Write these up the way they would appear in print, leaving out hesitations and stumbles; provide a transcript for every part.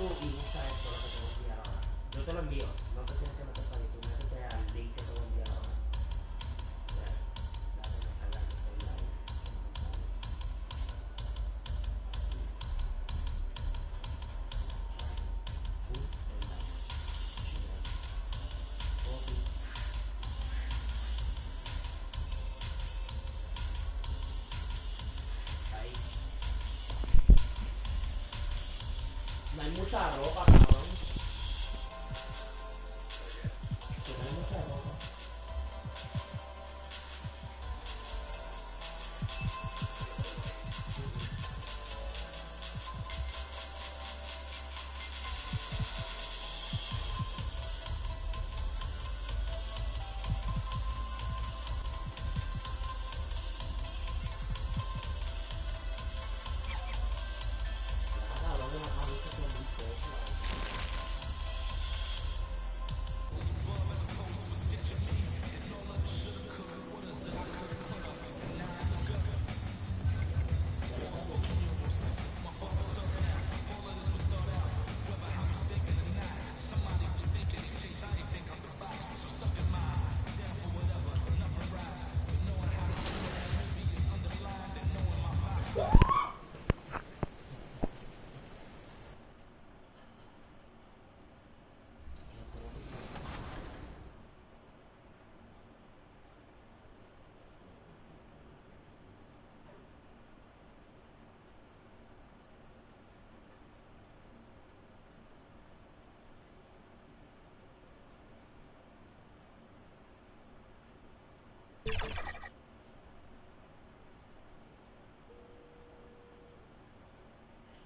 tú y busca esto lo que te voy a enviar ahora. Yo te lo envío, no te tienes que meter para ahí, tú métete al link que te voy a enviar ahora. No hay mucha ropa, cabrón. No hay mucha ropa.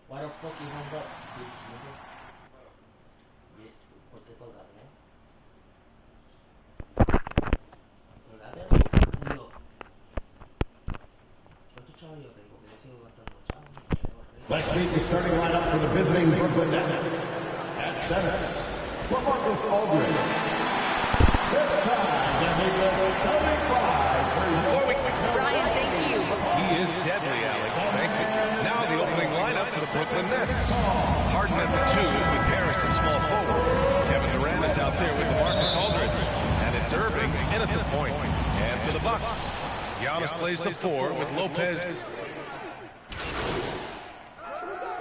Why the fuck you hung up, bitch, nigga? Bitch, ¿por qué colgaste, eh? ¿Colgaste? No. ¿Cuántos chavos yo tengo? Que yo sigo gastando chavos. Let's meet the starting lineup for the visiting Brooklyn Nets. At center, for Marcus Aldridge. It's time to meet the starting five. Brian, thank you. He is deadly, Alec. Thank you. Now the opening lineup for the Brooklyn Nets. Harden at the 2 with Harris at small forward. Kevin Durant is out there with Marcus Aldridge. And it's Irving in at the point. And for the Bucks, Giannis plays the 4 with Lopez.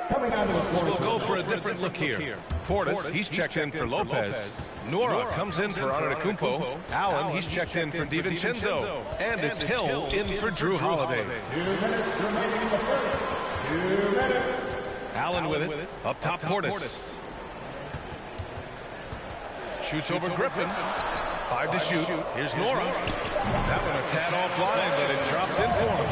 Coming on to the floor. We'll go for a different look here. Portis, he's checked in for Lopez. Nora comes in for Antetokounmpo. Allen, he's checked in for DiVincenzo. And it's Hill in for Drew Holiday. 2 minutes remaining in the first. 2 minutes. Allen with it. Up top, Portis. Shoots over Griffin. 5 to shoot. Here's Nora. That one a tad offline, but it drops in for him.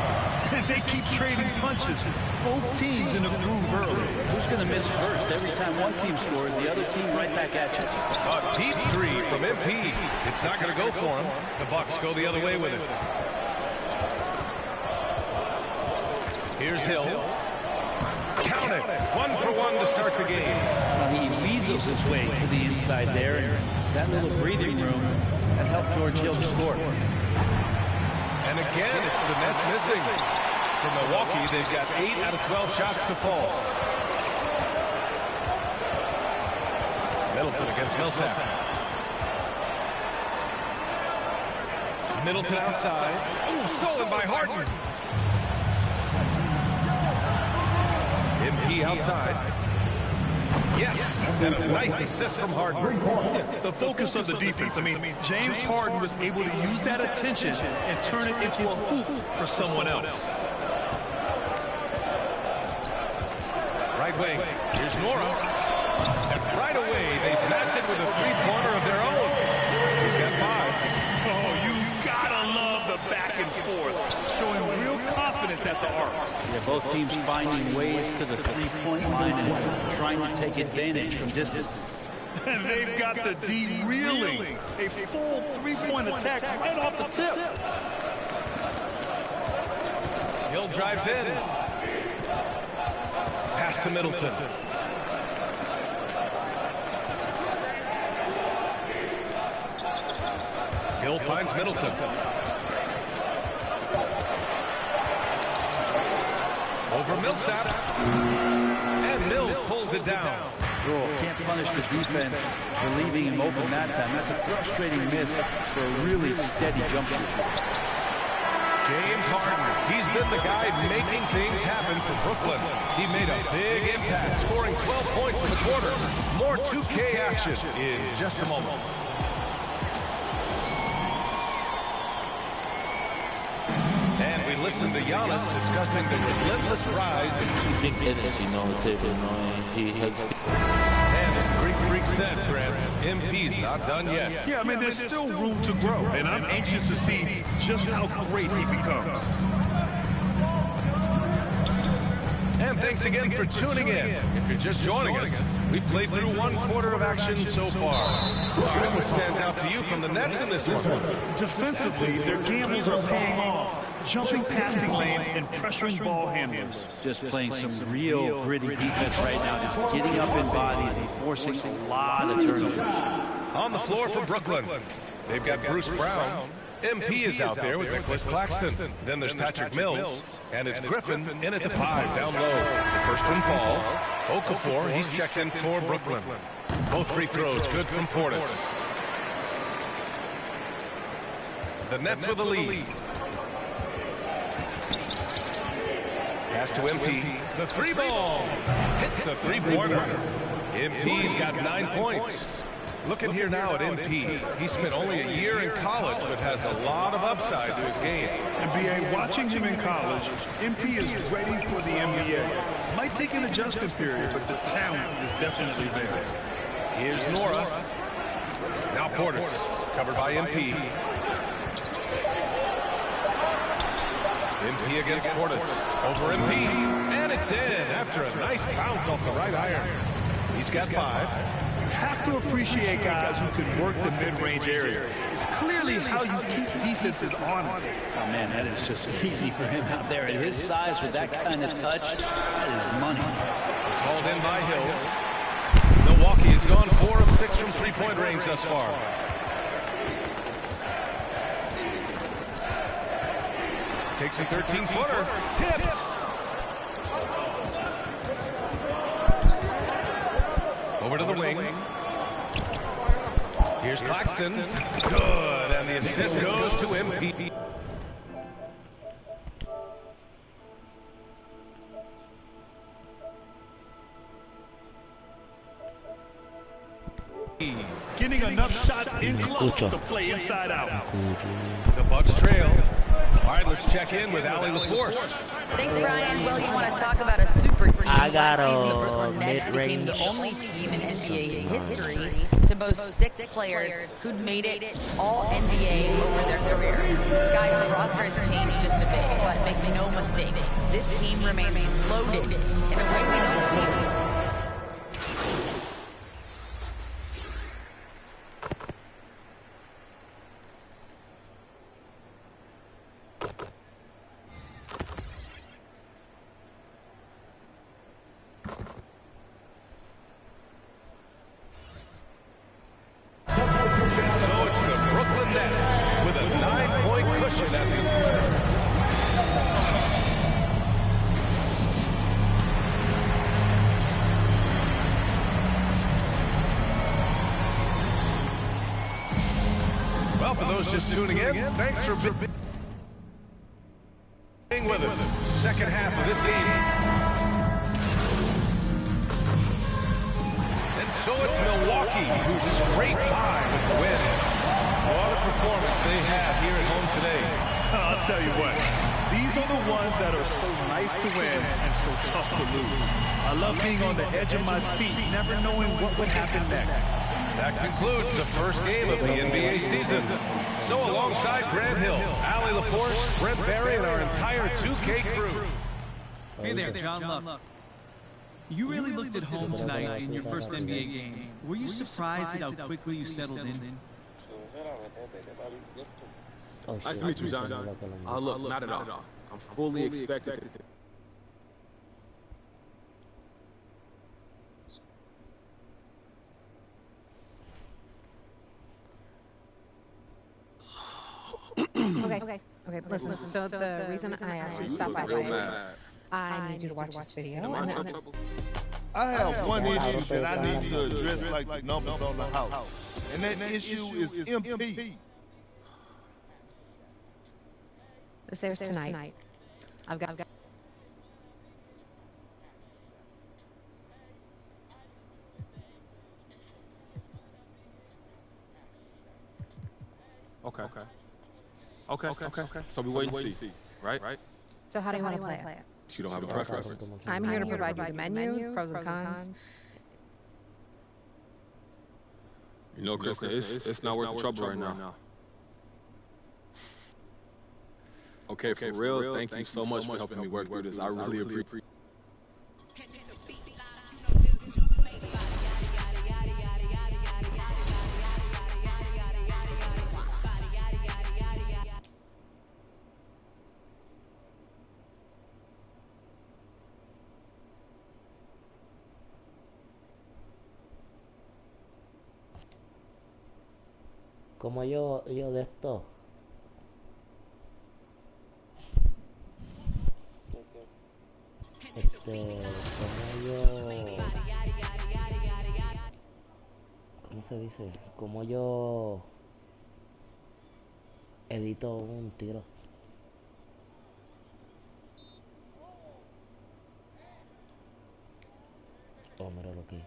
They keep trading punches. Both teams in the groove early. Who's going to miss first? Every time one team scores, the other team right back at you. A deep 3 from MP. It's not going to go for him. The Bucks go the other way with it. Here's Hill. Count it. 1 for 1 to start the game. Well, he weasels his way to the inside there, and that little breathing room that helped George Hill to score. And again, it's the Nets missing. For Milwaukee, they've got 8 out of 12 shots to fall. Middleton against Millsap. Middleton outside. Ooh, stolen by Harden. MP outside. Yes, and a nice assist from Harden. The focus of the defense. I mean, James Harden was able to use that attention and turn it into a hoop for someone else. Right wing, here's Nora. And right away, they match it with a three-pointer of their own. He's got 5. Oh, you gotta love the back and forth, showing real confidence at the arc. Yeah, both teams finding ways to the three-point line and trying to take advantage from distance. And they've got the D reeling. A full three-point attack right off the tip. Hill drives in. Pass to Middleton. Hill finds Middleton. Over Millsap. And Mills pulls it down. Rule can't punish the defense for leaving him open that time. That's a frustrating miss for a really steady jump shooter. James Harden, he's been the guy making things happen for Brooklyn. He made a big impact, scoring 12 points in the quarter. More 2K action in just a moment. And we listen to Giannis discussing the relentless rise in big energy on the table. He has. And as the Greek Freak said, Grant, MP's not done yet. Yeah, I mean, there's still room to grow, and I'm anxious to see just how great he becomes. And thanks again for tuning in. If you're just joining us, we played through one quarter of action so far. All right, what stands out to you from the Nets in this one? Defensively, their gambles are paying off. Jumping passing lanes and pressuring ball handlers. Just playing some real gritty defense right now. Just getting up in bodies and forcing a lot of turnovers. On the floor for Brooklyn, they've got Bruce Brown. MP is out there with Nicholas Claxton. Then there's Patrick Mills, and it's Griffin in at the 5 down low. The first one falls. Okafor, he's checked in for Brooklyn. Both free throws good from Portis. The Nets with the lead. Pass to MP. The 3-ball hits a 3-pointer. MP's got 9 points. Looking here now at MP, he spent only a year in college, but has a lot of upside to his game. NBA, watching him in college, MP is ready for the NBA. Might take an adjustment period, but the talent is definitely there. Here's Nora. Now Portis, covered by MP. MP against Portis. Over MP, and it's in after a nice bounce off the right iron. He's got 5. Have to appreciate guys who can work the mid-range area. It's clearly how you keep defenses honest. Oh, man, that is just easy for him out there. At his size, with that kind of touch, that is money. It's hauled in by Hill. Milwaukee has gone 4 of 6 from three-point range thus far. Takes a 13-footer. Tipped. Over to the wing. Here's Claxton. Good. And the assist goes to MP. Getting enough shots in close to play inside out. The Bucks trail. All right, let's check in with Allie LaForce. Thanks, Brian. Well, you want to talk about a super team. I got Last season, the Brooklyn Nets became the only team in NBA history to boast 6 players who'd made it all NBA over their career. Guys, the roster has changed just a bit, but make no mistake, this team remains loaded in a way we don't see. Well, for those just tuning in, thanks for being with us. Second half of this game. And so it's Milwaukee who scraped by with the win. What a performance they have here at home today. I'll tell you what, these are the ones that are so nice to win and so tough to lose. I love being on the edge of my seat, never knowing what would happen next. That concludes the first game of the NBA season. So alongside Grant Hill, Allie LaForce, Brent Barry, and our entire 2K crew. Hey there, John Love. You really looked at home tonight in your first NBA game. Were you surprised at how quickly you settled in? Nice to meet you, John. Look, not at all. I'm fully expected to. Okay. Listen. So the reason I asked you to stop by, I need you to watch this video. I have one issue that I need to address like the numbers on the house. And that issue is MP. This airs tonight. I've got. Okay. So we wait and see, right? So how do you want to play it? You don't have a preference. I'm here to provide you the menu, pros and cons. You know, Kristen, it's not worth the trouble right now. Okay, for real, thank you so much for helping me work through this. I really appreciate it. Como yo de esto. ¿Cómo se dice? Como yo edito un tiro. Oh, mira lo que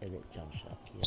edit jump shot here.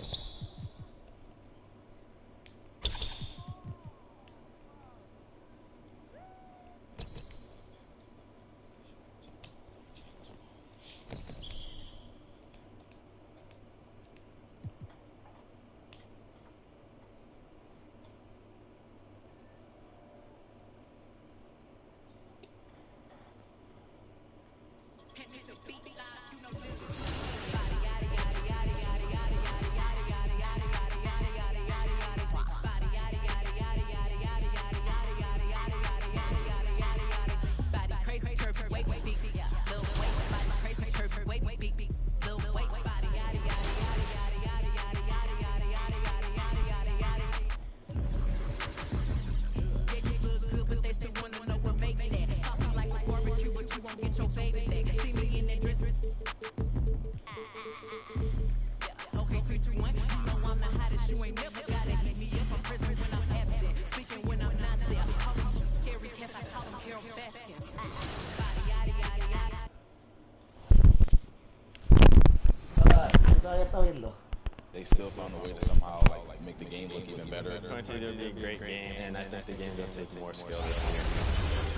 They still found a way to somehow like make the game look even better. It's going to be a great game, and I think the game will take more skill this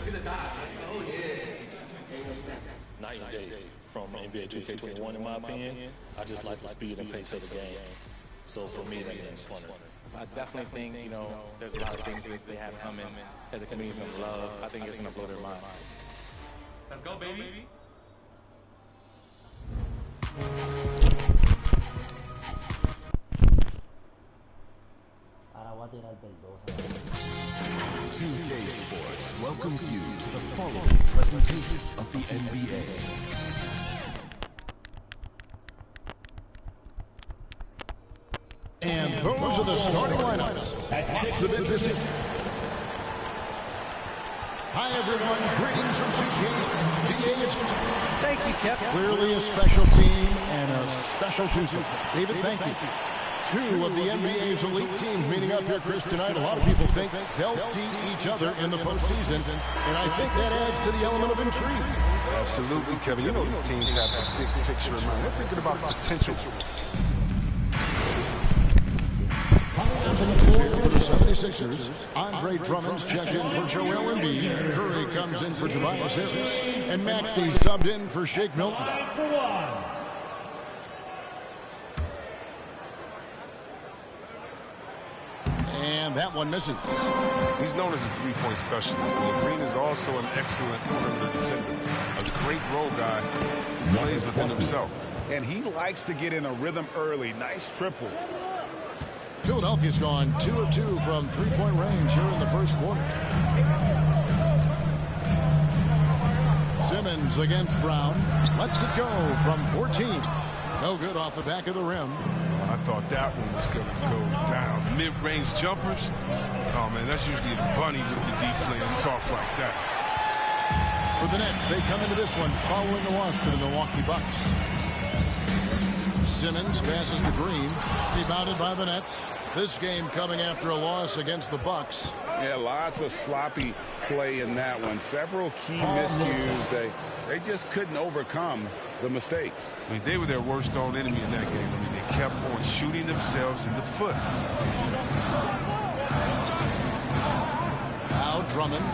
year. Night and day from NBA 2K21, in my opinion. I just like the speed and pace of the game. So for me, that means funner. I definitely think, you know, there's a lot of things that they have coming that the community can love. I think it's going to blow their mind. Let's go, baby. Ahora voy a tirar del 2K Sports welcomes you to the following presentation of the NBA. And those are the starting lineups at Exhibit District. Hi, everyone. Greetings from 2K. Thank you, Kevin. Clearly a special team and a special Tuesday. David, thank you. Two of the NBA's elite teams meeting up here, Chris, tonight. A lot of people think they'll see each other in the postseason, and I think that adds to the element of intrigue. Absolutely, Kevin. You know these teams have a big picture in mind. They're thinking about the potential. For the 76ers, Andre Drummond's checked in for Joel Embiid. Curry comes in for Tobias Harris. And Maxey subbed in for Shake Milton. And that one misses. He's known as a three-point specialist. And Green is also an excellent perimeter defender. A great role guy who plays within himself. And he likes to get in a rhythm early. Nice triple. Philadelphia's gone 2 of 2 from three-point range here in the first quarter. Simmons against Brown. Lets it go from 14. No good off the back of the rim. I thought that one was going to go down. Mid-range jumpers. Oh, man, that's usually a bunny with the deep playing soft like that. For the Nets, they come into this one following the loss to the Milwaukee Bucks. Simmons passes to Green. Rebounded by the Nets. This game coming after a loss against the Bucks. Yeah, lots of sloppy play in that one. Several key miscues. They just couldn't overcome the mistakes. I mean, they were their worst own enemy in that game. I mean, they kept on shooting themselves in the foot. Now Drummond.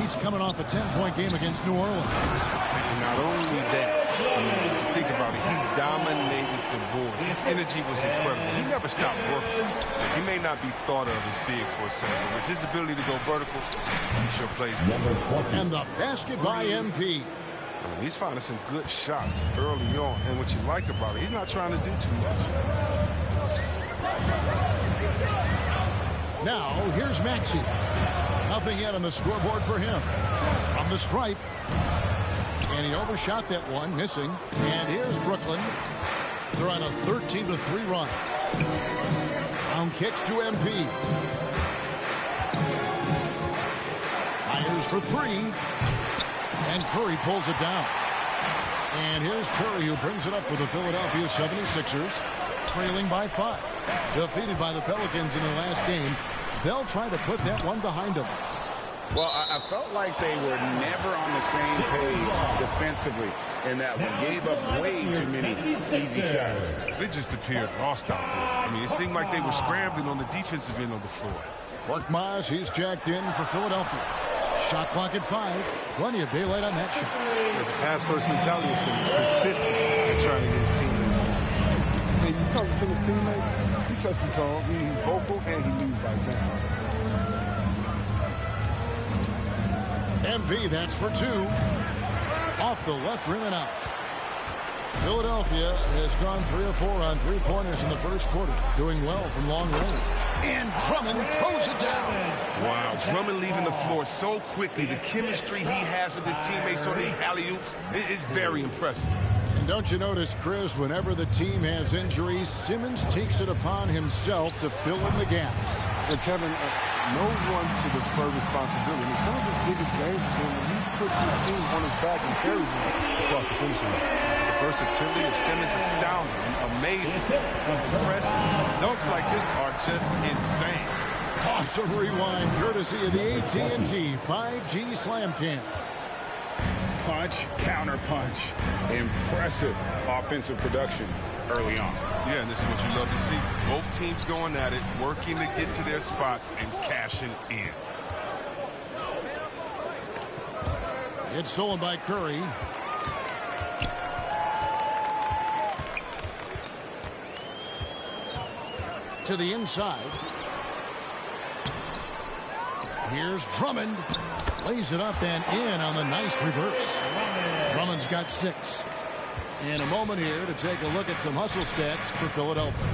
He's coming off a 10-point game against New Orleans. And not only that, I mean, if you think about it, he dominated the boards. His energy was incredible. He never stopped working. He may not be thought of as big for a center, but with his ability to go vertical, he sure plays. And the basket by MP. I mean, he's finding some good shots early on. And what you like about it, he's not trying to do too much. Now, here's Maxey. Nothing yet on the scoreboard for him. From the stripe. And he overshot that one, missing. And here's Brooklyn. They're on a 13-3 run. Down kicks to MP. Fires for three. And Curry pulls it down. And here's Curry, who brings it up for the Philadelphia 76ers, trailing by 5. Defeated by the Pelicans in the last game. They'll try to put that one behind them. Well, I felt like they were never on the same page defensively in that one. Gave up way too many easy shots. They just appeared lost out there. I mean, it seemed like they were scrambling on the defensive end of the floor. Korkmaz, he's jacked in for Philadelphia. Shot clock at 5. Plenty of daylight on that shot. Yeah, the pass-first mentality is consistent in trying to get his teammates going. And you talk to some of his teammates, he sets the tone, he's vocal, and he leads by example. MP, that's for 2. Off the left rim and out. Philadelphia has gone 3 of 4 on three-pointers in the first quarter, doing well from long range. And Drummond throws it down. Wow, Drummond leaving the floor so quickly. The chemistry he has with his teammates on these alley-oops is very impressive. And don't you notice, Chris, whenever the team has injuries, Simmons takes it upon himself to fill in the gaps. And Kevin, no one to defer responsibility. I mean, some of his biggest games have been when he puts his team on his back and carries them across the finish line. Versatility of Simmons astounding, amazing, impressive. Dunks like this are just insane. Awesome rewind, courtesy of the AT&T 5G Slam Cam. Punch, counter punch. Impressive offensive production early on. Yeah, and this is what you love to see. Both teams going at it, working to get to their spots and cashing in. It's stolen by Curry. To the inside. Here's Drummond. Lays it up and in on the nice reverse. Drummond's got 6. In a moment here to take a look at some hustle stats for Philadelphia.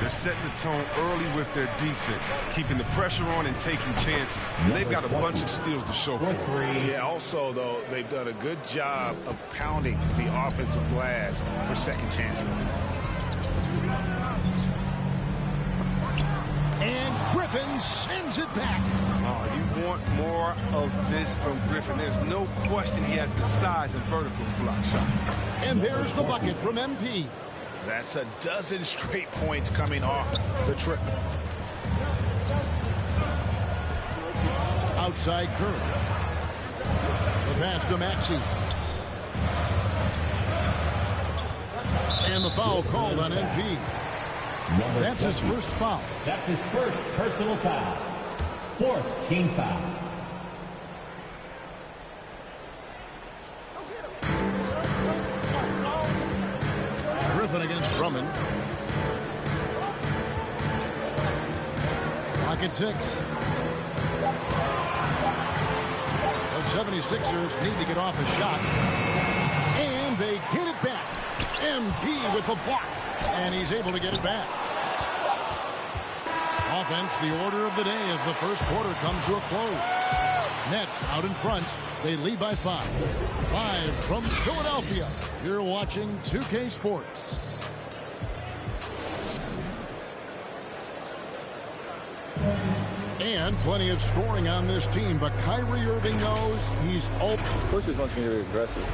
They're setting the tone early with their defense, keeping the pressure on and taking chances. And they've got a bunch of steals to show for it. Yeah, also, though, they've done a good job of pounding the offensive glass for second chance points. And Griffin sends it back. Oh, you want more of this from Griffin. There's no question he has the size and vertical block shots. And there's the bucket from MP. That's a dozen straight points coming off the triple. Outside Curry. The pass to Maxey. And the foul called on MP. That's his first foul. That's his first personal foul. 4th team foul. Griffin against Drummond. Clock at 6. The 76ers need to get off a shot. And they get it back. MP with the block. And he's able to get it back. Offense, the order of the day as the first quarter comes to a close. Nets out in front. They lead by 5. Live from Philadelphia, you're watching 2K Sports. And plenty of scoring on this team, but Kyrie Irving knows he's open. Coach just wants me to be aggressive.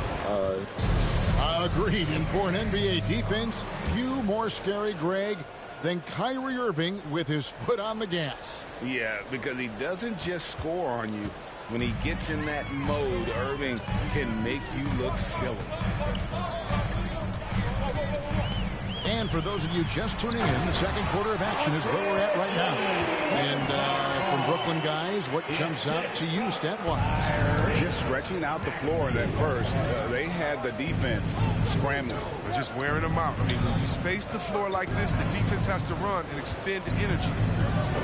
Agreed. And for an NBA defense, few more scary, Greg, than Kyrie Irving with his foot on the gas. Yeah, because he doesn't just score on you. When he gets in that mode, Irving can make you look silly. And for those of you just tuning in, the second quarter of action is where we're at right now. And from Brooklyn, guys, what jumps out to you stat-wise? Just stretching out the floor in that first. They had the defense scrambling. They're just wearing them out. I mean, when you space the floor like this, the defense has to run and expend energy.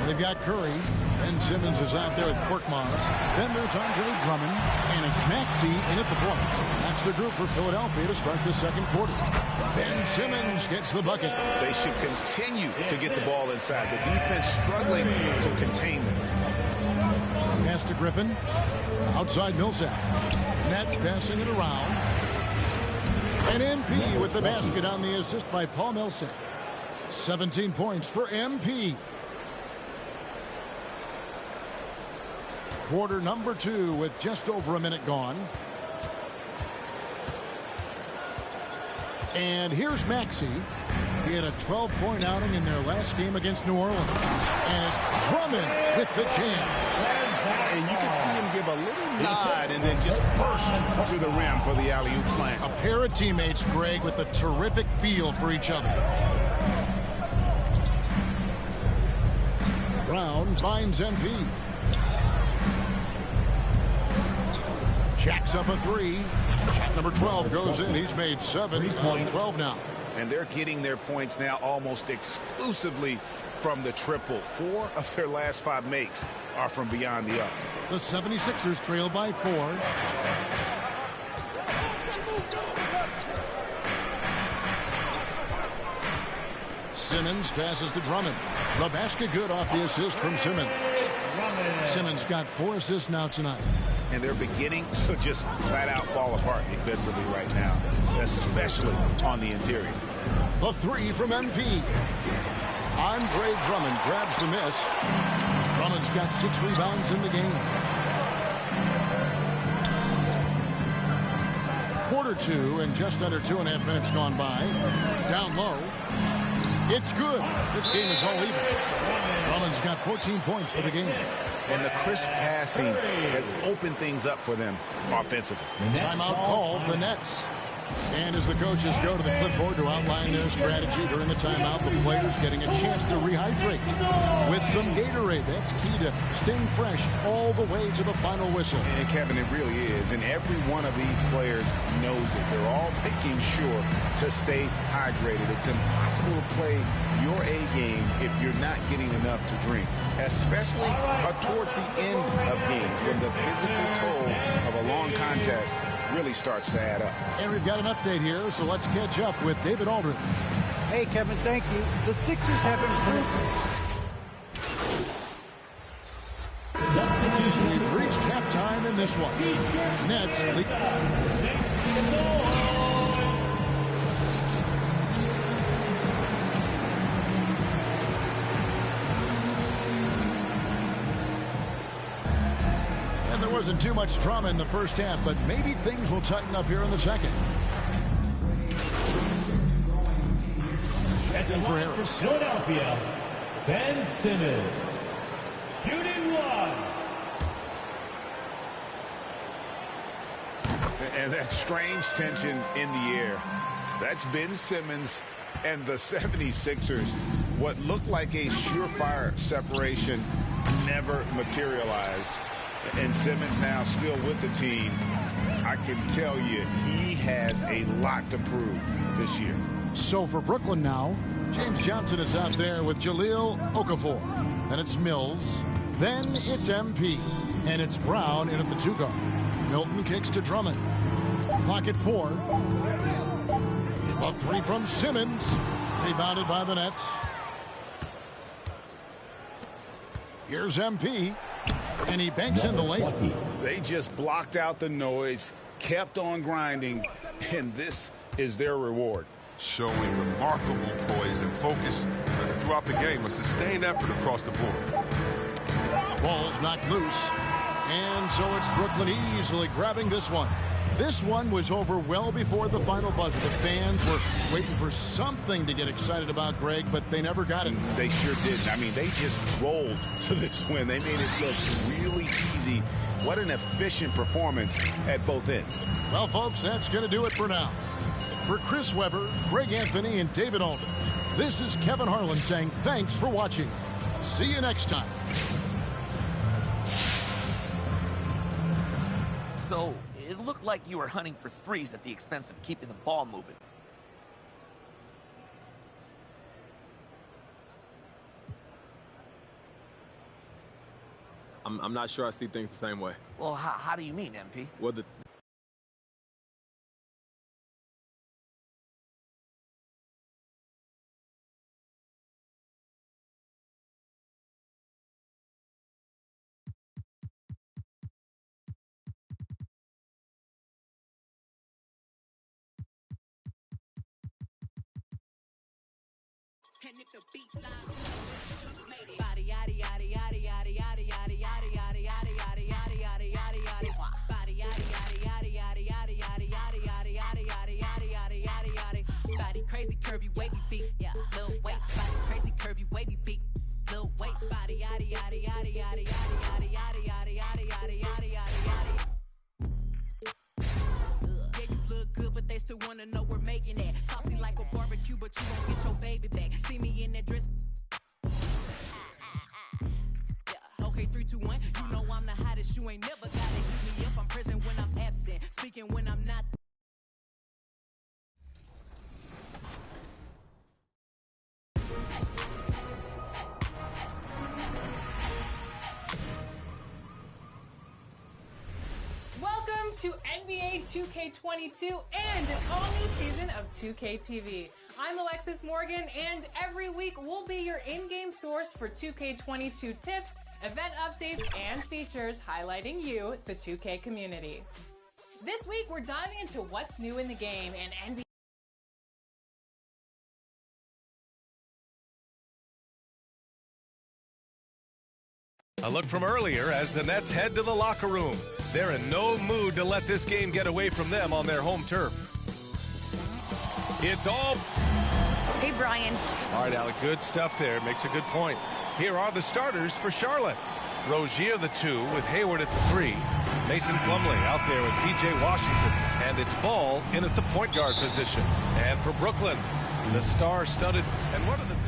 They've got Curry. Ben Simmons is out there with Korkmaz. Then there's Andre Drummond. And it's Maxey in at the point. That's the group for Philadelphia to start the second quarter. Ben Simmons gets the bucket. They should continue to get the ball inside. The defense struggling to contain them. Pass to Griffin. Outside Millsap. Nets passing it around. And MP with the basket on the assist by Paul Millsap. 17 points for MP. Quarter number 2 with just over a minute gone. And here's Maxey. He had a 12-point outing in their last game against New Orleans. And it's Drummond with the jam. And you can see him give a little nod and then just burst to the rim for the alley-oop slam. A pair of teammates, Greg, with a terrific feel for each other. Brown finds MP. Jacks up a 3. Shot number 12 goes in. He's made 7 on 12 now. And they're getting their points now almost exclusively from the triple. 4 of their last 5 makes are from beyond the arc. The 76ers trail by 4. Simmons passes to Drummond. The basket good off the assist from Simmons. Simmons got 4 assists now tonight. And they're beginning to just flat out fall apart defensively right now, especially on the interior. The 3 from MP. Andre Drummond grabs the miss. Drummond's got 6 rebounds in the game. Quarter 2 and just under 2.5 minutes gone by. Down low. It's good. This game is all even. Drummond's got 14 points for the game. And the crisp passing has opened things up for them offensively. Timeout called, the Nets. And as the coaches go to the clipboard to outline their strategy during the timeout, the players getting a chance to rehydrate with some Gatorade. That's key to staying fresh all the way to the final whistle. And Kevin, it really is. And every one of these players knows it. They're all making sure to stay hydrated. It's impossible to play your A game if you're not getting enough to drink, especially towards the end of games when the physical toll of a long contest really starts to add up. And we've got an update here, so let's catch up with David Aldridge. Hey, Kevin, thank you. The Sixers have improved. We've reached halftime in this one. Nets lead. There wasn't too much drama in the first half, but maybe things will tighten up here in the second. And for Harris. For Philadelphia, Ben Simmons, shooting 1. And that strange tension in the air. That's Ben Simmons and the 76ers. What looked like a surefire separation never materialized. And Simmons now still with the team. I can tell you he has a lot to prove this year. So for Brooklyn now, James Johnson is out there with Jahlil Okafor. Then it's Mills. Then it's MP. And it's Brown in at the 2 guard. Milton kicks to Drummond. Clock at 4. A 3 from Simmons. Rebounded by the Nets. Here's MP. And he banks in the lane. They just blocked out the noise, kept on grinding, and this is their reward. Showing remarkable poise and focus throughout the game. A sustained effort across the board. Ball's knocked loose. And so it's Brooklyn easily grabbing this one. This one was over well before the final buzzer. The fans were waiting for something to get excited about, Greg, but they never got it. They sure didn't. I mean, they just rolled to this win. They made it look really easy. What an efficient performance at both ends. Well, folks, that's going to do it for now. For Chris Webber, Greg Anthony, and David Aldridge, this is Kevin Harlan saying thanks for watching. See you next time. So, it looked like you were hunting for threes at the expense of keeping the ball moving. I'm not sure I see things the same way. Well, how do you mean, MP? Well, And if the beat lies, body yaddy yaddy yaddy yaddy yaddy yaddy yaddy yaddy yaddy yaddy yaddy yaddy yaddy yaddy body yaddy yaddy yaddy yaddy yaddy yaddy yaddy yaddy yaddy yaddy yaddy yaddy yaddy yaddy body crazy curvy wavy feet, yeah, little waist, body crazy curvy wavy feet, little waist, body yaddy yaddy yaddy yaddy yaddy yaddy yaddy yaddy yaddy yaddy yaddy yaddy yaddy. Yeah, you look good, but they still wanna know we're making it. Saucy like a barbecue, but you won't get your baby back. See me in that dress. Yeah, okay, 3, 2, 1. You know I'm the hottest. You ain't never gotta hit me if I'm present when I'm absent. Speaking when I'm not. Welcome to NBA 2K22 and an all-new season of 2K TV. I'm Alexis Morgan, and every week we'll be your in-game source for 2K22 tips, event updates, and features highlighting you, the 2K community. This week we're diving into what's new in the game and NBA. A look from earlier as the Nets head to the locker room. They're in no mood to let this game get away from them on their home turf. It's all... Hey, Brian. All right, Alec, good stuff there. Makes a good point. Here are the starters for Charlotte. Rozier, the 2, with Hayward at the 3. Mason Plumlee out there with P.J. Washington. And it's Ball in at the point guard position. And for Brooklyn, the star-studded... And what are the things...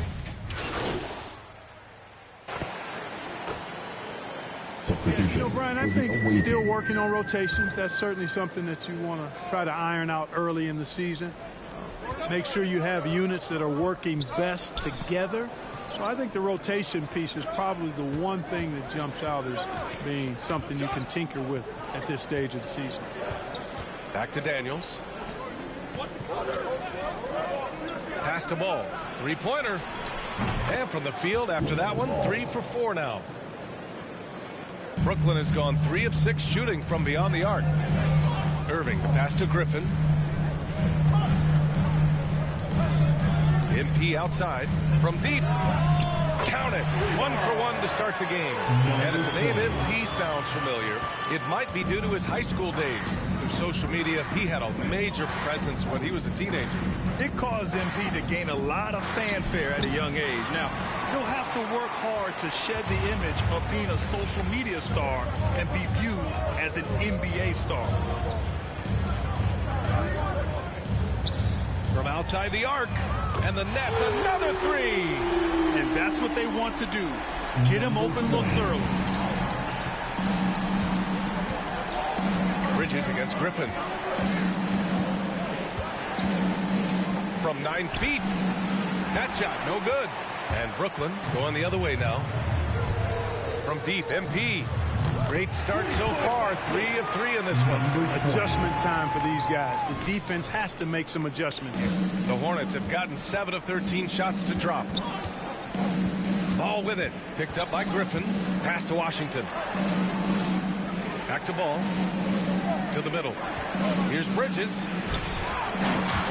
You know, Brian, I think still working on rotations. That's certainly something that you want to try to iron out early in the season. Make sure you have units that are working best together. So I think the rotation piece is probably the one thing that jumps out as being something you can tinker with at this stage of the season. Back to Daniels. Pass to Ball. Three-pointer. And from the field after that one, 3 for 4 now. Brooklyn has gone 3 of 6 shooting from beyond the arc. Irving, the pass to Griffin. MP outside from deep. Count it. 1 for 1 to start the game. And if the name MP sounds familiar, it might be due to his high school days. Through social media, he had a major presence when he was a teenager. It caused MP to gain a lot of fanfare at a young age. Now, he'll have to work hard to shed the image of being a social media star and be viewed as an NBA star. From outside the arc, and the Nets, another 3. And that's what they want to do. Get him open looks early. Bridges against Griffin. From 9 feet. That shot, no good. And Brooklyn going the other way now. From deep, MP. Great start so far. 3 of 3 in this one. Adjustment time for these guys. The defense has to make some adjustment here. The Hornets have gotten 7 of 13 shots to drop. Ball with it. Picked up by Griffin. Pass to Washington. Back to Ball. To the middle. Here's Bridges.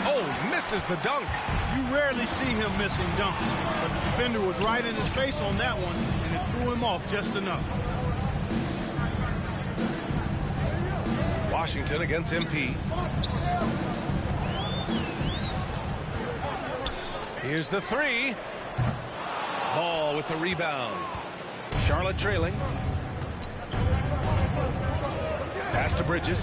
Oh, misses the dunk. You rarely see him missing dunking, but the defender was right in his face on that one, and it threw him off just enough. Washington against MP. Here's the three. Ball with the rebound. Charlotte trailing. Pass to Bridges.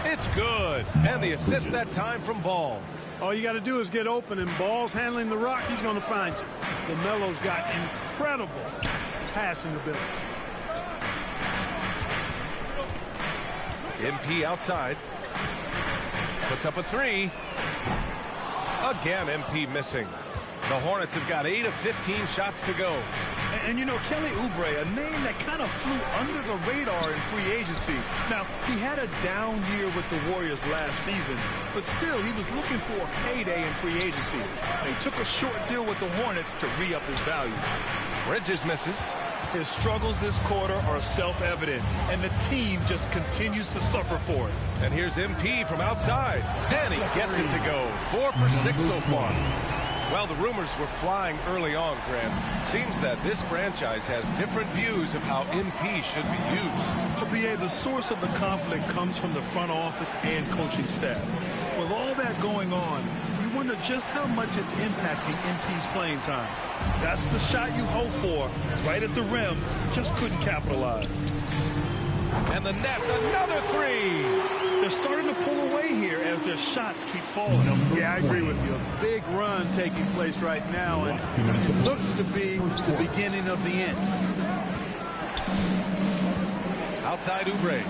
It's good. And the assist that time from Ball. All you got to do is get open, and Ball's handling the rock. He's going to find you. LaMelo's got incredible passing ability. MP outside. Puts up a three. Again, MP missing. The Hornets have got 8 of 15 shots to go. And you know, Kelly Oubre, a name that kind of flew under the radar in free agency. Now, he had a down year with the Warriors last season, but still, he was looking for a payday in free agency. They took a short deal with the Hornets to re-up his value. Bridges misses. His struggles this quarter are self-evident, and the team just continues to suffer for it. And here's MP from outside, and he gets it to go. 4 for 6 so far. Well, the rumors were flying early on, Grant. Seems that this franchise has different views of how MP should be used. But BA, the source of the conflict comes from the front office and coaching staff. With all that going on, you wonder just how much it's impacting MP's playing time. That's the shot you hope for, right at the rim, just couldn't capitalize. And the Nets, another three! They're starting to pull away here as their shots keep falling. Yeah, I agree with you. A big run taking place right now, and it looks to be the beginning of the end. Outside Oubre.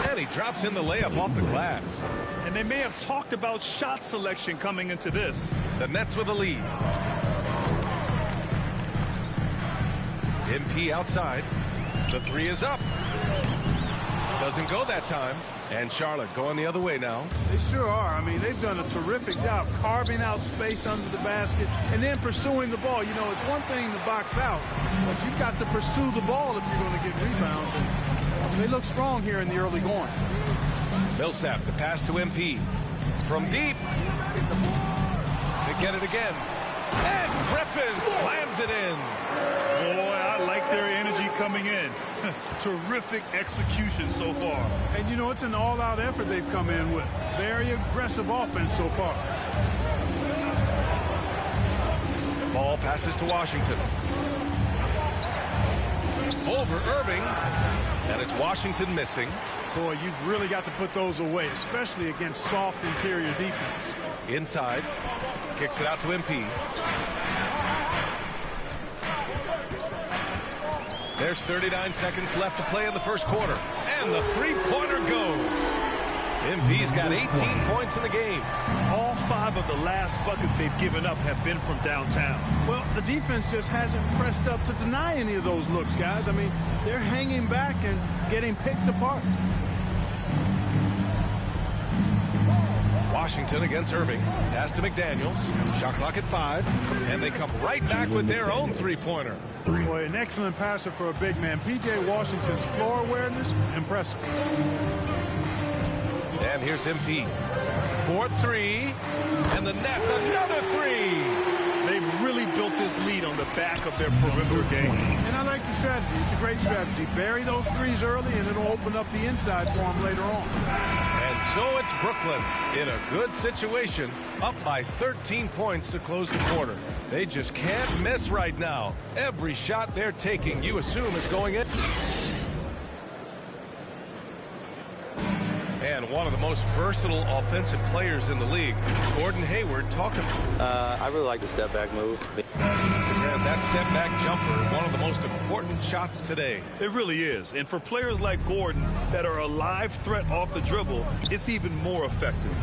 And he drops in the layup off the glass. And they may have talked about shot selection coming into this. The Nets with a lead. MP outside. The three is up. Doesn't go that time. And Charlotte going the other way now. They sure are. I mean, they've done a terrific job carving out space under the basket and then pursuing the ball. You know, it's one thing to box out, but you've got to pursue the ball if you're going to get rebounds. And they look strong here in the early going. Millsap, the pass to MP. From deep. They get it again. And Griffin slams it in. Boy, I like their energy coming in. Terrific execution so far. And, you know, it's an all-out effort they've come in with. Very aggressive offense so far. Ball passes to Washington. Over Irving. And it's Washington missing. Boy, you've really got to put those away, especially against soft interior defense. Inside. Kicks it out to MP. There's 39 seconds left to play in the first quarter. And the three-pointer goes. MP's got 18 points in the game. All 5 of the last buckets they've given up have been from downtown. Well, the defense just hasn't pressed up to deny any of those looks, guys. I mean, they're hanging back and getting picked apart. Washington against Irving. Pass to McDaniels. Shot clock at 5. And they come right back with their own three-pointer. Boy, an excellent passer for a big man. P.J. Washington's floor awareness, impressive. And here's MP. 4-3. And the Nets, another three. They've really built this lead on the back of their perimeter game. And I like the strategy. It's a great strategy. Bury those threes early, and it'll open up the inside for them later on. And so it's Brooklyn in a good situation, up by 13 points to close the quarter. They just can't miss right now. Every shot they're taking, you assume, is going in. And one of the most versatile offensive players in the league, Gordon Hayward, talking. I really like the step-back move. And that step-back jumper, one of the most important shots today. It really is. And for players like Gordon that are a live threat off the dribble, it's even more effective.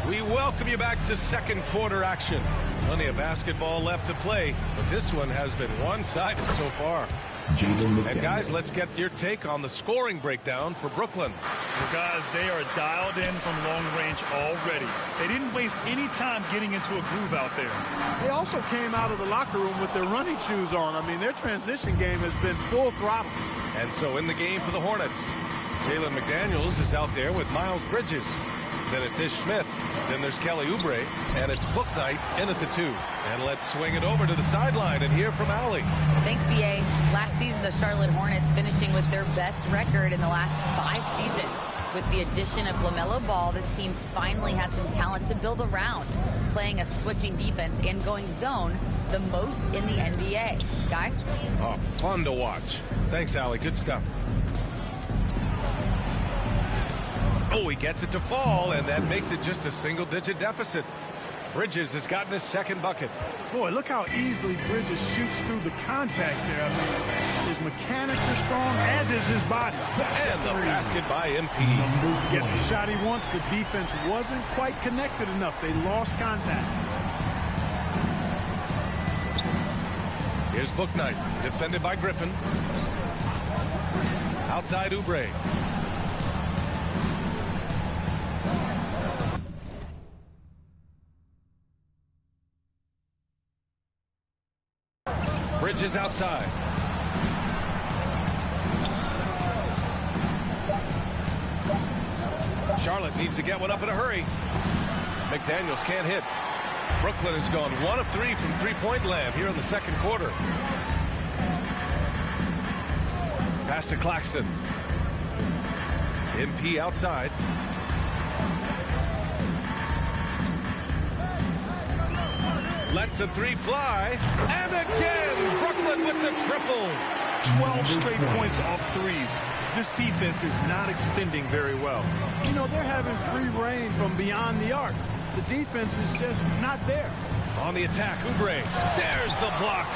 We welcome you back to second quarter action. Plenty of basketball left to play, but this one has been one-sided so far. And guys, let's get your take on the scoring breakdown for Brooklyn. Well, guys, they are dialed in from long range already. They didn't waste any time getting into a groove out there. They also came out of the locker room with their running shoes on. I mean, their transition game has been full throttle. And so in the game for the Hornets, Jalen McDaniels is out there with Miles Bridges. Then it's Ish Smith. Then there's Kelly Oubre. And it's Book Night in at the 2. And let's swing it over to the sideline and hear from Allie. Thanks, BA. Last season, the Charlotte Hornets finishing with their best record in the last 5 seasons. With the addition of LaMelo Ball, this team finally has some talent to build around, playing a switching defense and going zone the most in the NBA. Guys? Oh, fun to watch. Thanks, Allie. Good stuff. Oh, he gets it to fall, and that makes it just a single-digit deficit. Bridges has gotten his second bucket. Boy, look how easily Bridges shoots through the contact there. I mean, his mechanics are strong, as is his body. And the basket by MP. Gets the shot he wants. The defense wasn't quite connected enough. They lost contact. Here's Book Night, defended by Griffin. Outside Oubre. Bridges outside. Charlotte needs to get one up in a hurry. McDaniels can't hit. Brooklyn has gone 1 of 3 from three-point land here in the second quarter. Pass to Claxton. MP outside. Lets the 3 fly. And again, Brooklyn with the triple. 12 straight points off threes. This defense is not extending very well. You know, they're having free reign from beyond the arc. The defense is just not there. On the attack, Oubre. There's the block.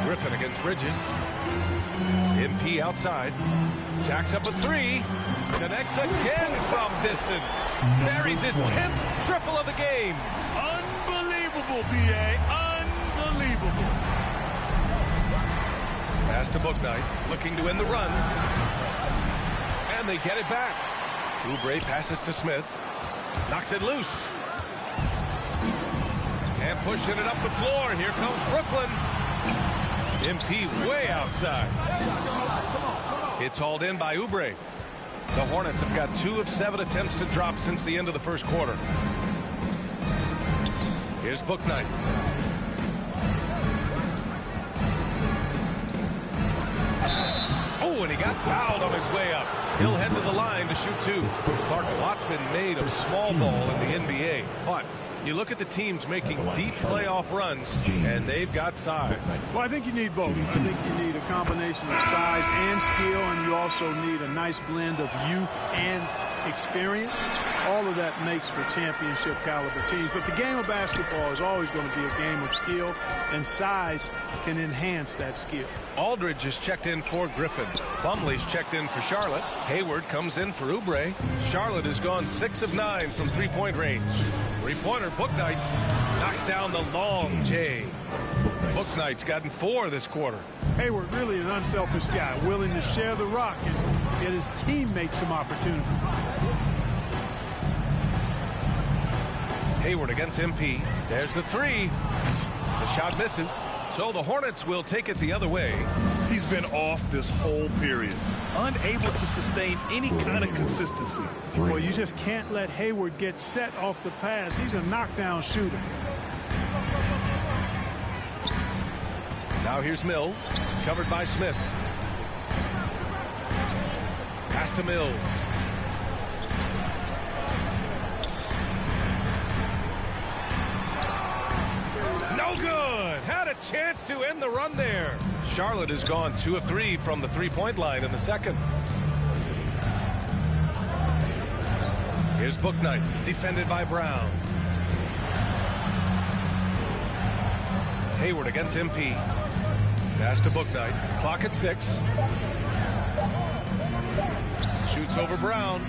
Griffin against Bridges. MP outside. Jacks up a 3. Connects again from distance. Buries his 10th triple of the game. Unbelievable, B.A. Unbelievable. Pass to Book Night. Looking to end the run. And they get it back. Oubre passes to Smith. Knocks it loose. And pushing it up the floor. Here comes Brooklyn. MP way outside. It's hauled in by Oubre. The Hornets have got 2 of 7 attempts to drop since the end of the first quarter. Here's Book Night. Oh, and he got fouled on his way up. He'll head to the line to shoot 2. Clark, lots been made of small ball in the NBA. But you look at the teams making deep playoff runs, and they've got size. Well, I think you need both. I think you need a combination of size and skill, and you also need a nice blend of youth and experience. All of that makes for championship caliber teams. But the game of basketball is always going to be a game of skill, and size can enhance that skill. Aldridge has checked in for Griffin. Plumlee's checked in for Charlotte. Hayward comes in for Oubre. Charlotte has gone 6 of 9 from three-point range. Three-pointer, Book Night knocks down the long J. Book Knight's gotten 4 this quarter. Hayward really an unselfish guy, willing to share the rock and get his teammates some opportunity. Hayward against MP. There's the 3. The shot misses. So the Hornets will take it the other way. He's been off this whole period. Unable to sustain any kind of consistency. Well, you just can't let Hayward get set off the pass. He's a knockdown shooter. Now here's Mills. Covered by Smith. Pass to Mills. No good. Had a chance to end the run there. Charlotte has gone 2 of 3 from the three-point line in the second. Here's Book Night, defended by Brown. Hayward against MP. Pass to Book Night. Clock at 6. Shoots over Brown.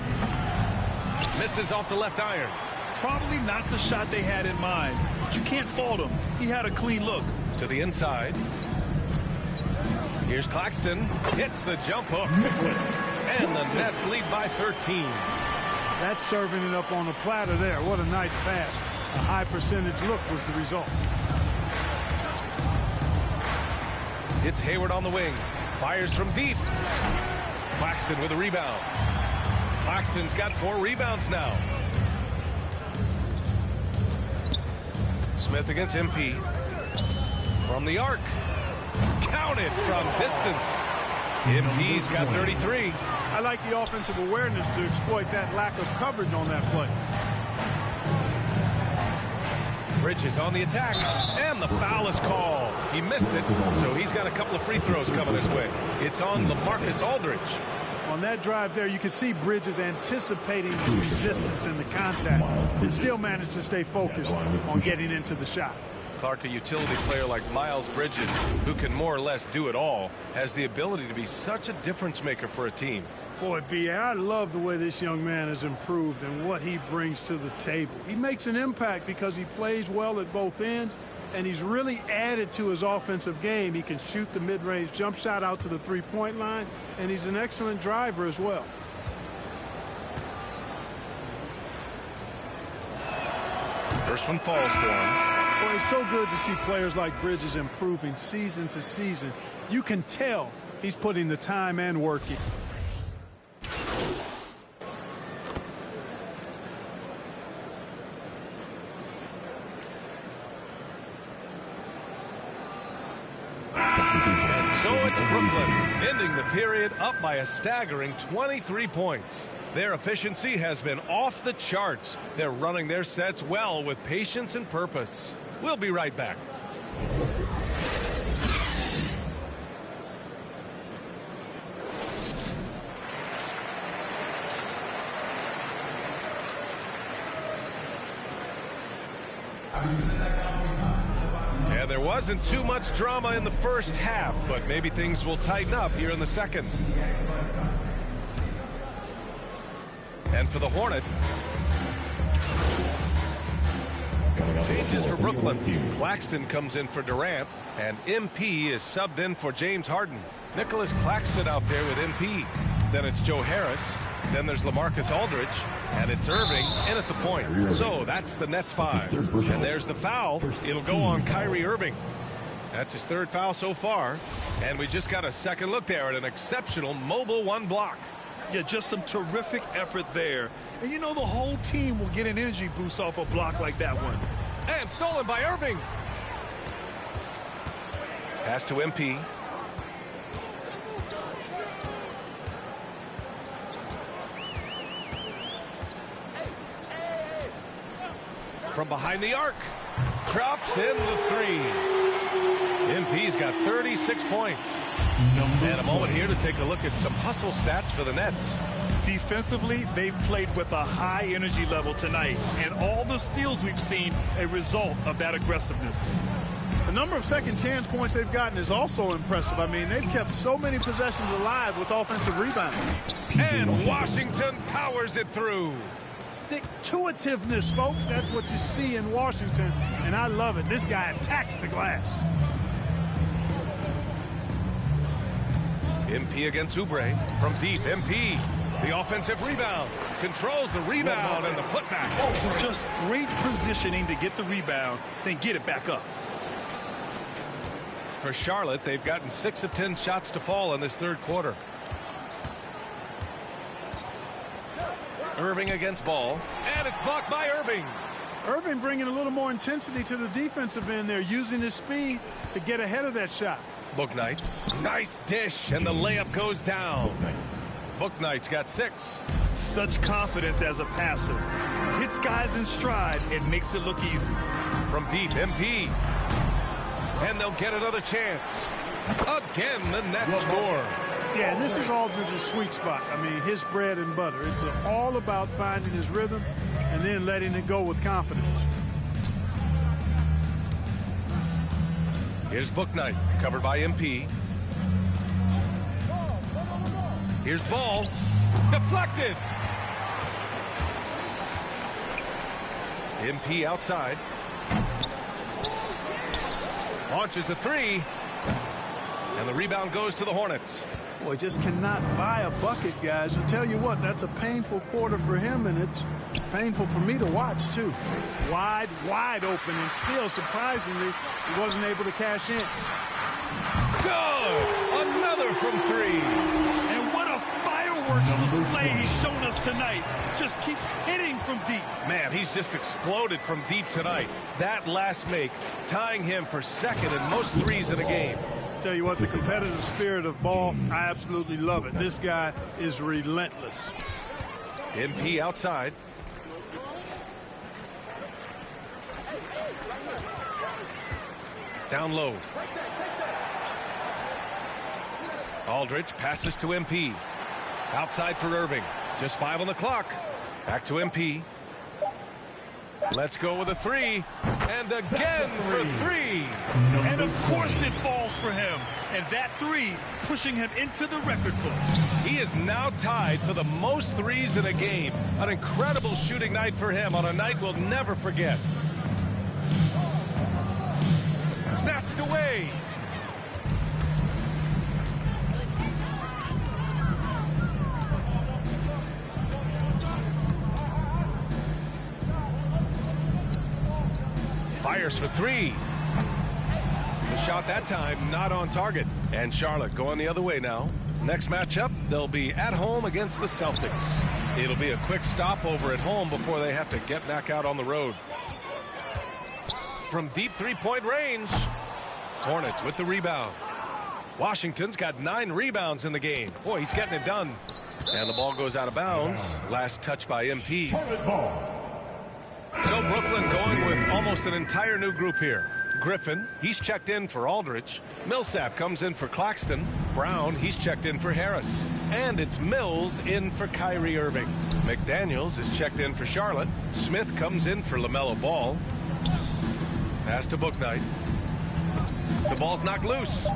Misses off the left iron. Probably not the shot they had in mind, but you can't fault him. He had a clean look. To the inside. Here's Claxton. Hits the jump hook. And the Nets lead by 13. That's serving it up on a platter there. What a nice pass. A high percentage look was the result. It's Hayward on the wing. Fires from deep. Claxton with a rebound. Claxton's got 4 rebounds now. Smith against MP. From the arc. Counted from distance. MP's got 33. I like the offensive awareness to exploit that lack of coverage on that play. Bridges on the attack, and the foul is called. He missed it, so he's got a couple of free throws coming his way. It's on LaMarcus Aldridge. On that drive there, you can see Bridges anticipating the resistance and the contact, and still managed to stay focused on getting into the shot. Clark, a utility player like Miles Bridges, who can more or less do it all, has the ability to be such a difference maker for a team. Boy, B.A., I love the way this young man has improved and what he brings to the table. He makes an impact because he plays well at both ends, and he's really added to his offensive game. He can shoot the mid-range jump shot out to the three-point line, and he's an excellent driver as well. First one falls for him. Boy, it's so good to see players like Bridges improving season to season. You can tell he's putting the time and work in. So it's Brooklyn, ending the period up by a staggering 23 points. Their efficiency has been off the charts. They're running their sets well with patience and purpose. We'll be right back. And there wasn't too much drama in the first half, but maybe things will tighten up here in the second. And for the Hornet, changes for Brooklyn. Claxton comes in for Durant, and MP is subbed in for James Harden. Nicholas Claxton out there with MP. Then it's Joe Harris. Then there's LaMarcus Aldridge, and it's Irving in at the point. So that's the Nets 5. And there's the foul. It'll go on Kyrie Irving. That's his 3rd foul so far. And we just got a second look there at an exceptional mobile 1 block. Yeah, just some terrific effort there. And you know the whole team will get an energy boost off a block like that one. And stolen by Irving. Pass to MP. From behind the arc. Drops in the 3. MP's got 36 points. And a moment here to take a look at some hustle stats for the Nets. Defensively, they've played with a high energy level tonight, and all the steals we've seen a result of that aggressiveness. The number of second chance points they've gotten is also impressive. I mean, they've kept so many possessions alive with offensive rebounds. And Washington powers it through. Stick-to-itiveness, folks. That's what you see in Washington, and I love it. This guy attacks the glass. MP against Oubre. From deep, MP. The offensive rebound. Controls the rebound and the putback. Just great positioning to get the rebound, then get it back up. For Charlotte, they've gotten 6 of 10 shots to fall in this 3rd quarter. Irving against Ball, and it's blocked by Irving. Irving bringing a little more intensity to the defensive end there, using his speed to get ahead of that shot. Bouknight, nice dish, and the layup goes down. Bouknight's got 6. Such confidence as a passer. Hits guys in stride and makes it look easy. From deep, MP. And they'll get another chance. Again, the Nets score. Yeah, and this is Aldridge's sweet spot. I mean, his bread and butter. It's all about finding his rhythm and then letting it go with confidence. Here's Bouknight, covered by MP. Here's Ball. Deflected. MP outside. Launches a 3. And the rebound goes to the Hornets. Boy, just cannot buy a bucket, guys. I'll tell you what, that's a painful quarter for him, and it's painful for me to watch, too. Wide open, and still, surprisingly, he wasn't able to cash in. Good! Another from 3. And what a fight fireworks display he's shown us tonight. Just keeps hitting from deep. Man, he's just exploded from deep tonight. That last make, tying him for second in most threes in a game. Tell you what, the competitive spirit of ball, I absolutely love it. This guy is relentless. MP outside. Down low. Aldridge passes to MP. Outside for Irving. Just 5 on the clock. Back to MP. Let's go with a 3. And again for 3. And of course it falls for him. And that 3 pushing him into the record books. He is now tied for the most threes in a game. An incredible shooting night for him on a night we'll never forget. Snatched away. Fires for 3. The shot that time not on target. And Charlotte going the other way now. Next matchup, they'll be at home against the Celtics. It'll be a quick stopover at home before they have to get back out on the road. From deep three-point range, Hornets with the rebound. Washington's got 9 rebounds in the game. Boy, he's getting it done. And the ball goes out of bounds. Last touch by MP. So Brooklyn going with almost an entire new group here. Griffin, he's checked in for Aldridge. Millsap comes in for Claxton. Brown, he's checked in for Harris. And it's Mills in for Kyrie Irving. McDaniels is checked in for Charlotte. Smith comes in for LaMelo Ball. Pass to Bouknight. The ball's knocked loose.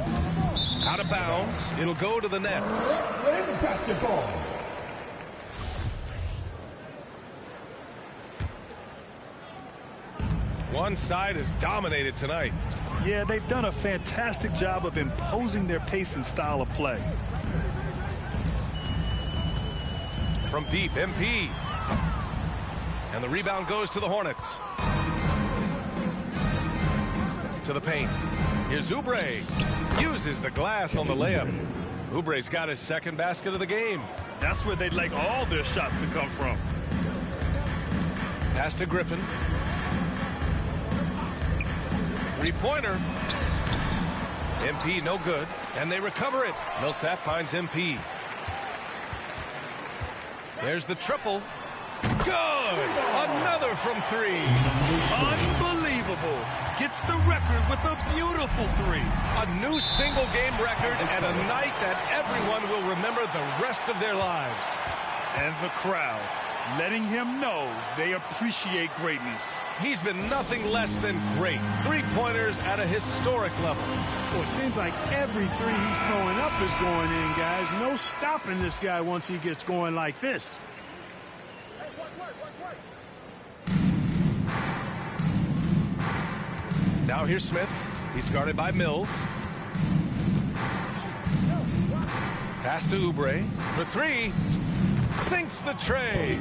Out of bounds. It'll go to the Nets. Basketball. One side is dominated tonight. Yeah, they've done a fantastic job of imposing their pace and style of play. From deep, MP. And the rebound goes to the Hornets. To the paint. Here's Oubre. Uses the glass on the layup. Oubre's got his second basket of the game. That's where they'd like all their shots to come from. Pass to Griffin. Three-pointer. MP no good. And they recover it. Millsap finds MP. There's the triple. Good! Another from 3. Unbelievable. Gets the record with a beautiful 3. A new single-game record and a night that everyone will remember the rest of their lives. And the crowd letting him know they appreciate greatness. He's been nothing less than great. 3-pointers at a historic level. Well, it seems like every 3 he's throwing up is going in, guys. No stopping this guy once he gets going like this. Now here's Smith. He's guarded by Mills. Pass to Oubre for 3. Sinks the tray.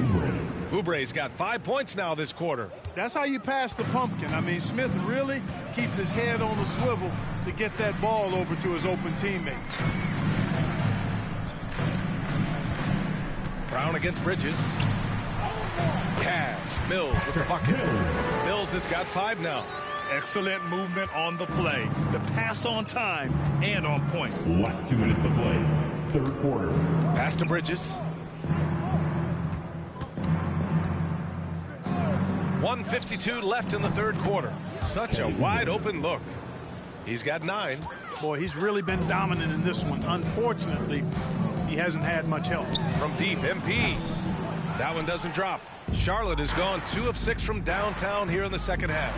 Oubre's got 5 points now this quarter. That's how you pass the pumpkin. I mean, Smith really keeps his head on the swivel to get that ball over to his open teammates. Brown against Bridges. Cash. Mills with the bucket. Mills has got 5 now. Excellent movement on the play. The pass on time and on point. Last 2 minutes to play. Third quarter. Pass to Bridges. 1:52 left in the third quarter. Such a wide open look. He's got 9. Boy, he's really been dominant in this one. Unfortunately, he hasn't had much help. From deep, MP. That one doesn't drop. Charlotte has gone 2 of 6 from downtown here in the second half.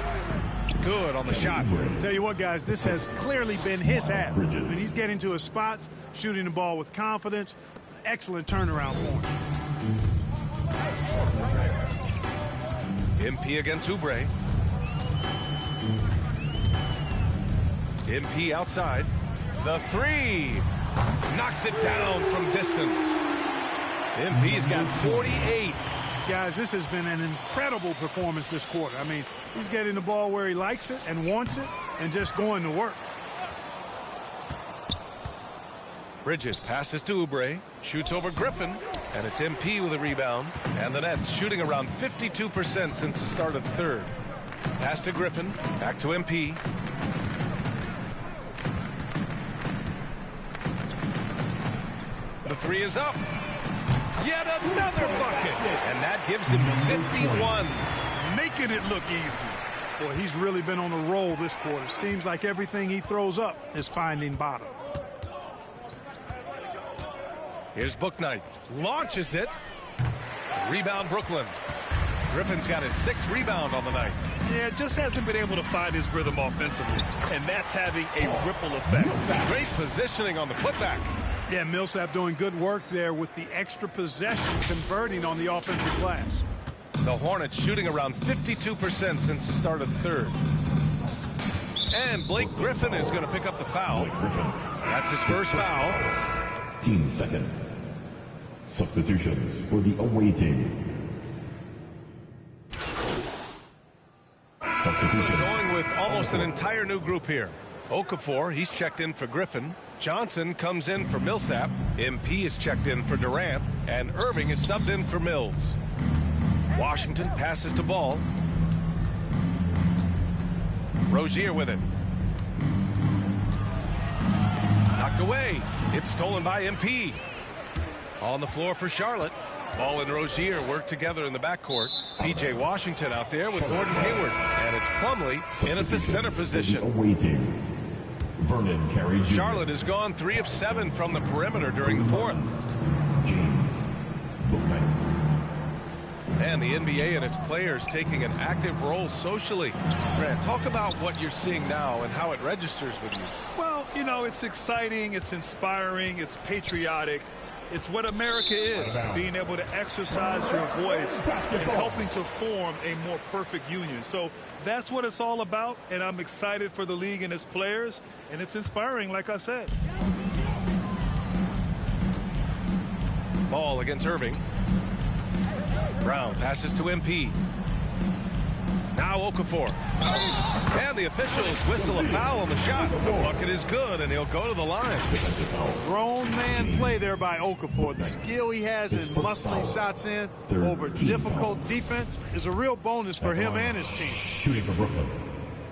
Good on the shot. Tell you what, guys, this has clearly been his half. I mean, he's getting to his spots, shooting the ball with confidence. Excellent turnaround for him. MP against Oubre. MP outside. The 3. Knocks it down from distance. MP's got 48. Guys, this has been an incredible performance this quarter. I mean, he's getting the ball where he likes it and wants it and just going to work. Bridges passes to Oubre, shoots over Griffin, and it's MP with a rebound. And the Nets shooting around 52% since the start of third. Pass to Griffin, back to MP. The three is up. Yet another bucket. And that gives him 51. Making it look easy. Boy, he's really been on a roll this quarter. Seems like everything he throws up is finding bottom. Here's Bouknight. Launches it. Rebound Brooklyn. Griffin's got his 6th rebound on the night. Yeah, just hasn't been able to find his rhythm offensively. And that's having a ripple effect. Great positioning on the putback. Yeah, Millsap doing good work there with the extra possession, converting on the offensive glass. The Hornets shooting around 52% since the start of third. And Blake Griffin is going to pick up the foul. That's his first foul. Team second. Substitutions for the away team. Substitutions. Going with almost an entire new group here. Okafor, he's checked in for Griffin. Johnson comes in for Millsap. MP is checked in for Durant. And Irving is subbed in for Mills. Washington passes to Ball. Rozier with it. Knocked away. It's stolen by MP. On the floor for Charlotte. Ball and Rozier work together in the backcourt. P.J. Washington out there with Gordon Hayward. And it's Plumlee in at the center position. Away team. Vernon Carey Jr. Charlotte has gone 3 of 7 from the perimeter during the fourth. James Bouknight. And the NBA and its players taking an active role socially. Grant, talk about what you're seeing now and how it registers with you. Well, you know, it's exciting, it's inspiring, it's patriotic. It's what America is, being able to exercise your voice and helping to form a more perfect union. So that's what it's all about, and I'm excited for the league and its players, and it's inspiring, like I said. Ball against Irving. Brown passes to MP. Now Okafor. And the officials whistle a foul on the shot. The bucket is good, and he'll go to the line. Grown man play there by Okafor. The skill he has in muscling shots in over difficult defense is a real bonus for him and his team. Shooting for Brooklyn.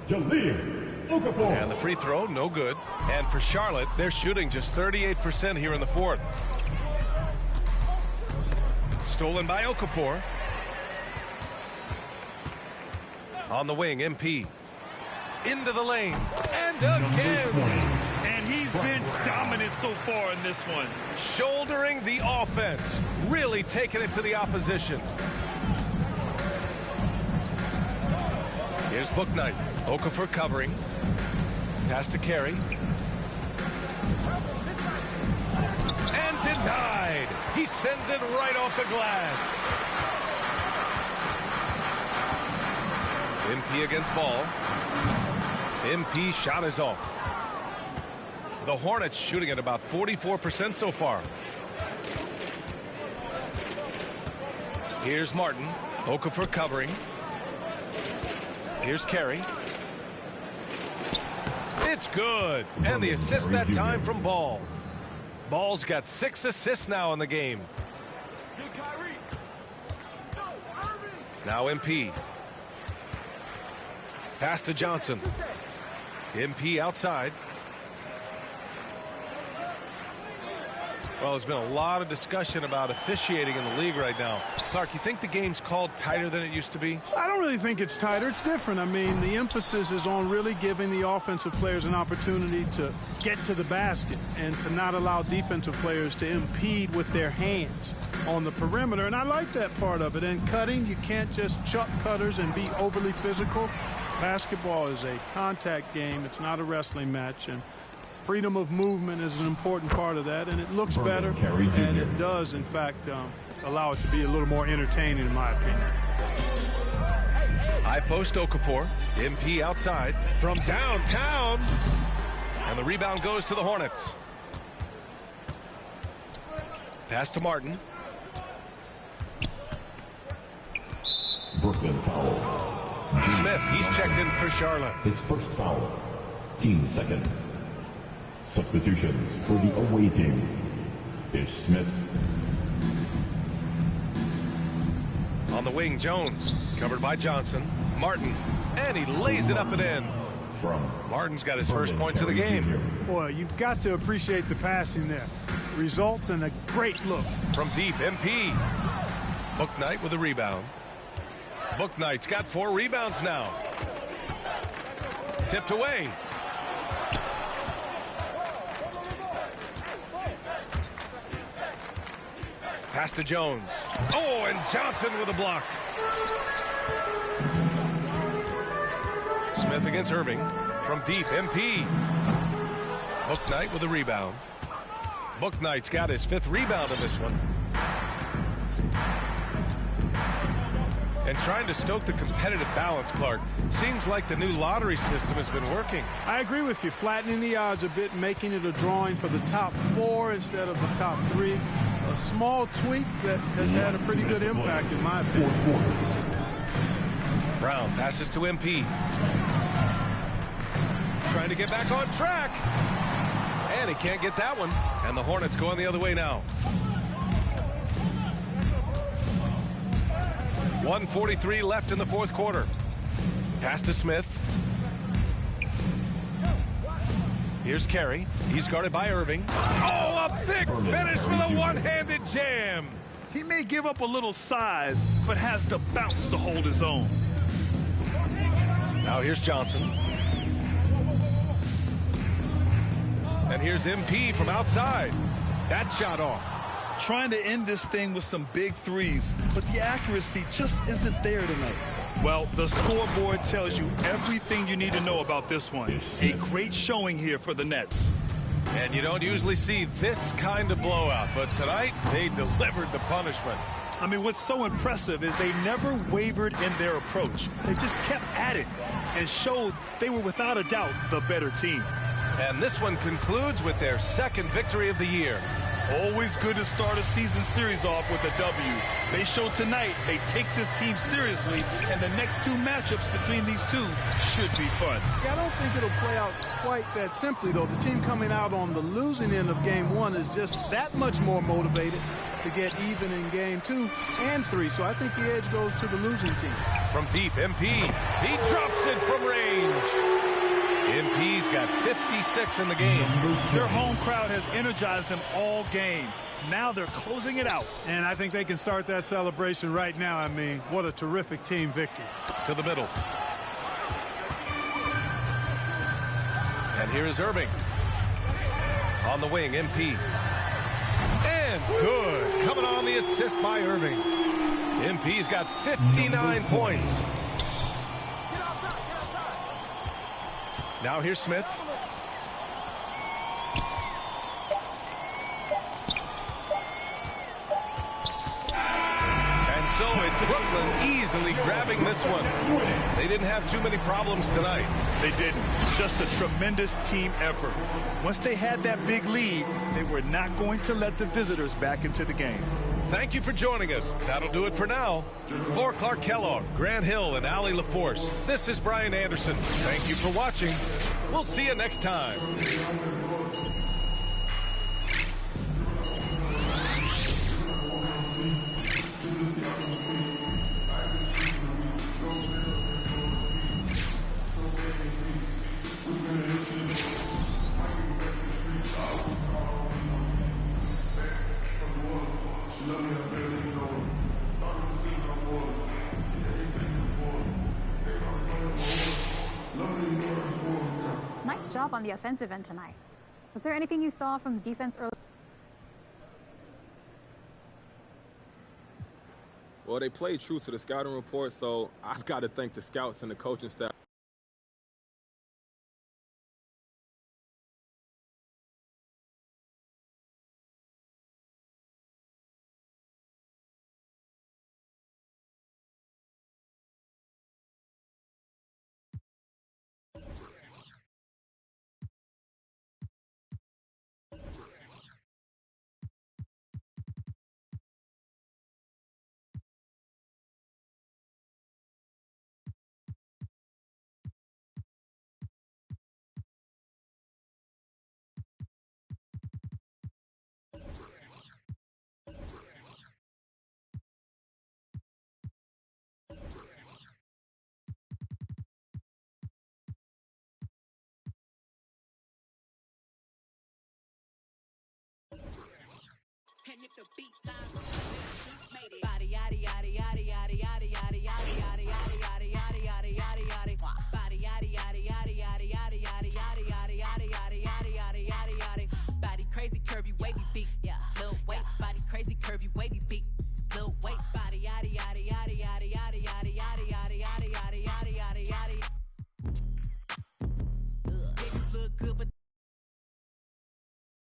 Jahlil Okafor. And the free throw, no good. And for Charlotte, they're shooting just 38% here in the fourth. Stolen by Okafor. On the wing, MP. Into the lane. And again. And he's been dominant so far in this one. Shouldering the offense. Really taking it to the opposition. Here's Bouknight. Okafor covering. Pass to Carey. And denied. He sends it right off the glass. MP against Ball. MP shot is off. The Hornets shooting at about 44% so far. Here's Martin. Okafor covering. Here's Carey. It's good. And the assist that time from Ball. Ball's got 6 assists now in the game. Now MP. Pass to Johnson. MP outside. Well, there's been a lot of discussion about officiating in the league right now. Clark, you think the game's called tighter than it used to be? I don't really think it's tighter. It's different. I mean, the emphasis is on really giving the offensive players an opportunity to get to the basket and to not allow defensive players to impede with their hands on the perimeter. And I like that part of it. And cutting, you can't just chuck cutters and be overly physical. Basketball is a contact game. It's not a wrestling match. And freedom of movement is an important part of that, and it looks better, and it does, in fact, allow it to be a little more entertaining, in my opinion. High post Okafor. MP outside from downtown, and the rebound goes to the Hornets. Pass to Martin. Brooklyn foul. Smith, he's checked in for Charlotte. His first foul. Team second. Substitutions for the away team. Ish Smith. On the wing, Jones, covered by Johnson. Martin, and he lays it up and in. Martin's got his first points of the game. Boy, you've got to appreciate the passing there. Results in a great look. From deep, MP. Booknight with a rebound. Booknight's got 4 rebounds now. Tipped away. Pass to Jones. Oh, and Johnson with a block. Smith against Irving. From deep, MP. Booknight with a rebound. Booknight's got his 5th rebound in this one. And trying to stoke the competitive balance, Clark. Seems like the new lottery system has been working. I agree with you. Flattening the odds a bit, making it a drawing for the top 4 instead of the top 3. A small tweak that has had a pretty good impact, in my opinion. Brown passes to MP. Trying to get back on track. And he can't get that one. And the Hornets going the other way now. 1:43 left in the 4th quarter. Pass to Smith. Here's Carey. He's guarded by Irving. Oh, a big finish with a one-handed jam. He may give up a little size, but has the bounce to hold his own. Now here's Johnson. And here's MP from outside. That shot off. Trying to end this thing with some big threes, but the accuracy just isn't there tonight. Well, the scoreboard tells you everything you need to know about this one. A great showing here for the Nets. And you don't usually see this kind of blowout, but tonight they delivered the punishment. I mean, what's so impressive is they never wavered in their approach. They just kept at it and showed they were without a doubt the better team. And this one concludes with their 2nd victory of the year. Always good to start a season series off with a W. They showed tonight they take this team seriously, and the next 2 matchups between these two should be fun. Yeah, I don't think it'll play out quite that simply, though. The team coming out on the losing end of game 1 is just that much more motivated to get even in game 2 and 3. So I think the edge goes to the losing team. From deep, MP. He drops it from range. MP's got 56 in the game. Their home crowd has energized them all game. Now they're closing it out. And I think they can start that celebration right now. I mean, what a terrific team victory. To the middle. And here is Irving. On the wing, MP. And good. Coming on the assist by Irving. MP's got 59 points. Now here's Smith. And so it's Brooklyn easily grabbing this one. They didn't have too many problems tonight. They didn't. Just a tremendous team effort. Once they had that big lead, they were not going to let the visitors back into the game. Thank you for joining us. That'll do it for now. For Clark Kellogg, Grant Hill, and Allie LaForce, this is Brian Anderson. Thank you for watching. We'll see you next time. Nice job on the offensive end tonight. Was there anything you saw from defense early? Well, they played true to the scouting report, so I've got to thank the scouts and the coaching staff. if the beat lies, made it. Body, yaddy, yaddy, yaddy, yaddy, yaddy.